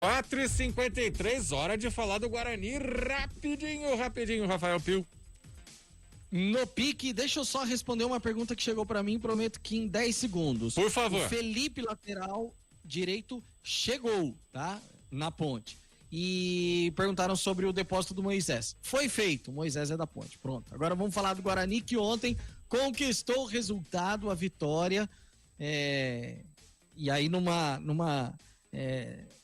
4h53, hora de falar do Guarani. Rapidinho, Rafael Pio. No pique, deixa eu só responder uma pergunta que chegou pra mim, prometo que em 10 segundos. Por favor. O Felipe, lateral direito, chegou, tá? Na Ponte. E perguntaram sobre o depósito do Moisés. Foi feito, o Moisés é da Ponte, pronto. Agora vamos falar do Guarani, que ontem conquistou o resultado, a vitória. E aí numa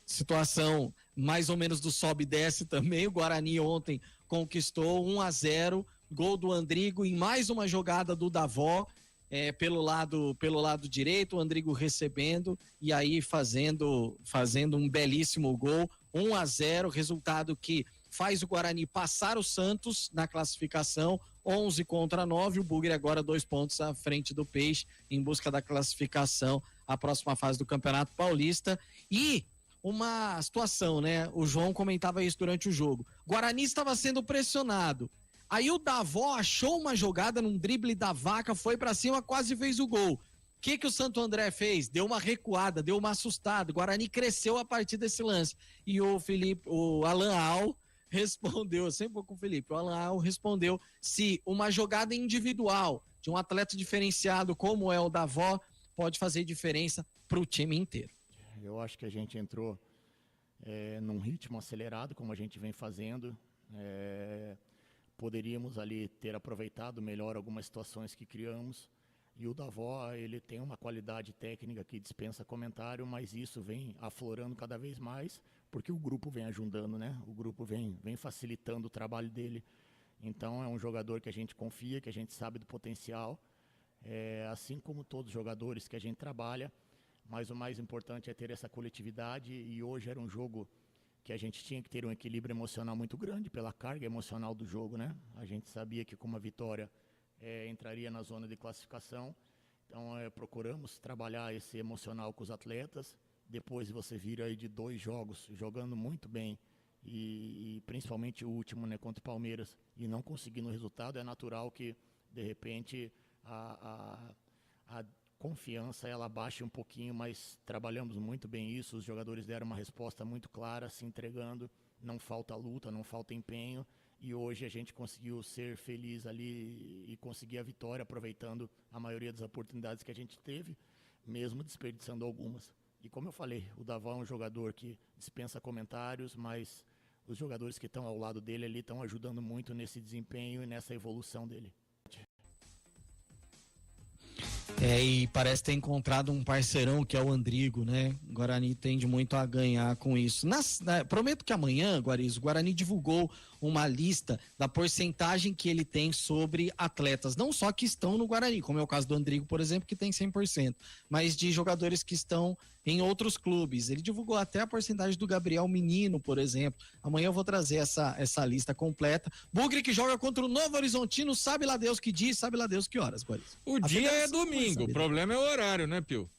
situação mais ou menos do sobe e desce também, o Guarani ontem conquistou 1-0, gol do Andrigo em mais uma jogada do Davó, pelo lado direito, o Andrigo recebendo e aí fazendo um belíssimo gol, 1-0, resultado que faz o Guarani passar o Santos na classificação, 11-9, o Bugre agora 2 pontos à frente do Peixe em busca da classificação à próxima fase do Campeonato Paulista. E uma situação, né? O João comentava isso durante o jogo. Guarani estava sendo pressionado. Aí o Davó achou uma jogada num drible da vaca, foi pra cima, quase fez o gol. O que o Santo André fez? Deu uma recuada, deu uma assustada. O Guarani cresceu a partir desse lance. E o Alan Al respondeu, sempre vou com o Felipe, o Alan Al respondeu se uma jogada individual de um atleta diferenciado como é o Davó pode fazer diferença pro time inteiro. Eu acho que a gente entrou num ritmo acelerado, como a gente vem fazendo. Poderíamos ali ter aproveitado melhor algumas situações que criamos. E o Davó, ele tem uma qualidade técnica que dispensa comentário, mas isso vem aflorando cada vez mais, porque o grupo vem ajudando, né? O grupo vem facilitando o trabalho dele. Então é um jogador que a gente confia, que a gente sabe do potencial, assim como todos os jogadores que a gente trabalha. Mas o mais importante é ter essa coletividade, e hoje era um jogo que a gente tinha que ter um equilíbrio emocional muito grande pela carga emocional do jogo, né? A gente sabia que com uma vitória entraria na zona de classificação, então procuramos trabalhar esse emocional com os atletas. Depois você vira aí de 2 jogos jogando muito bem e principalmente o último, né, contra o Palmeiras, e não conseguindo o resultado, é natural que de repente a confiança ela baixa um pouquinho, mas trabalhamos muito bem isso, os jogadores deram uma resposta muito clara, se entregando, não falta luta, não falta empenho, e hoje a gente conseguiu ser feliz ali e conseguir a vitória, aproveitando a maioria das oportunidades que a gente teve, mesmo desperdiçando algumas. E como eu falei, o Davó é um jogador que dispensa comentários, mas os jogadores que estão ao lado dele ali estão ajudando muito nesse desempenho e nessa evolução dele. E parece ter encontrado um parceirão que é o Andrigo, né? O Guarani tende muito a ganhar com isso. Prometo que amanhã, Guarizo, o Guarani divulgou uma lista da porcentagem que ele tem sobre atletas, não só que estão no Guarani, como é o caso do Andrigo, por exemplo, que tem 100%, mas de jogadores que estão em outros clubes. Ele divulgou até a porcentagem do Gabriel Menino, por exemplo. Amanhã eu vou trazer essa lista completa. Bugre que joga contra o Novo Horizontino, sabe lá Deus que dia, sabe lá Deus que horas, Guarizo. O dia é domingo, o problema é o horário, né, Pio?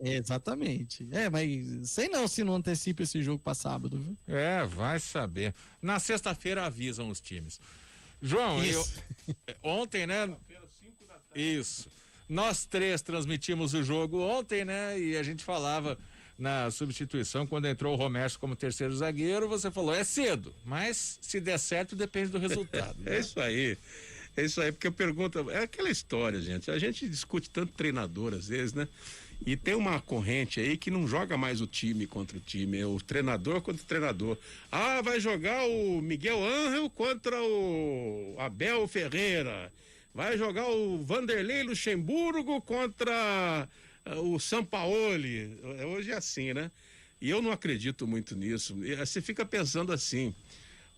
Exatamente. Mas sei não se não antecipa esse jogo para sábado, viu? Vai saber. Na sexta-feira avisam os times. João, ontem, né? Isso. Nós 3 transmitimos o jogo ontem, né? E a gente falava na substituição, quando entrou o Romero como terceiro zagueiro, você falou, é cedo, mas se der certo depende do resultado. Né? É isso aí, porque a pergunta, é aquela história, gente, a gente discute tanto treinador às vezes, né? E tem uma corrente aí que não joga mais o time contra o time, é o treinador contra o treinador. Vai jogar o Miguel Ángel contra o Abel Ferreira, vai jogar o Vanderlei Luxemburgo contra o Sampaoli. Hoje é assim, né? E eu não acredito muito nisso. Você fica pensando assim,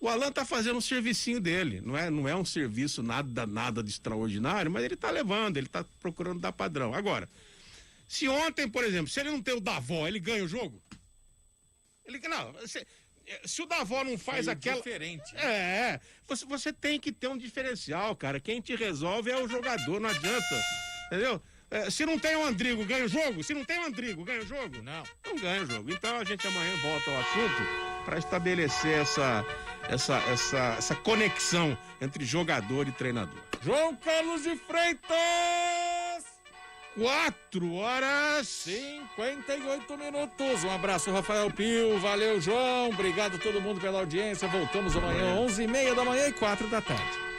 o Alan tá fazendo um servicinho dele, não é um serviço nada de extraordinário, mas ele tá levando, ele tá procurando dar padrão. Agora, se ontem, por exemplo, se ele não tem o Davó, ele ganha o jogo? Se o Davó não faz aquela... diferente. Você tem que ter um diferencial, cara. Quem te resolve é o jogador, não adianta. Entendeu? Se não tem o Andrigo, ganha o jogo? Se não tem o Andrigo, ganha o jogo? Não ganha o jogo. Então a gente amanhã volta ao assunto para estabelecer essa conexão entre jogador e treinador. João Carlos de Freitas! 4h58. Um abraço, Rafael Pio. Valeu, João. Obrigado a todo mundo pela audiência. Voltamos amanhã, 11h30 da manhã e 4 da tarde.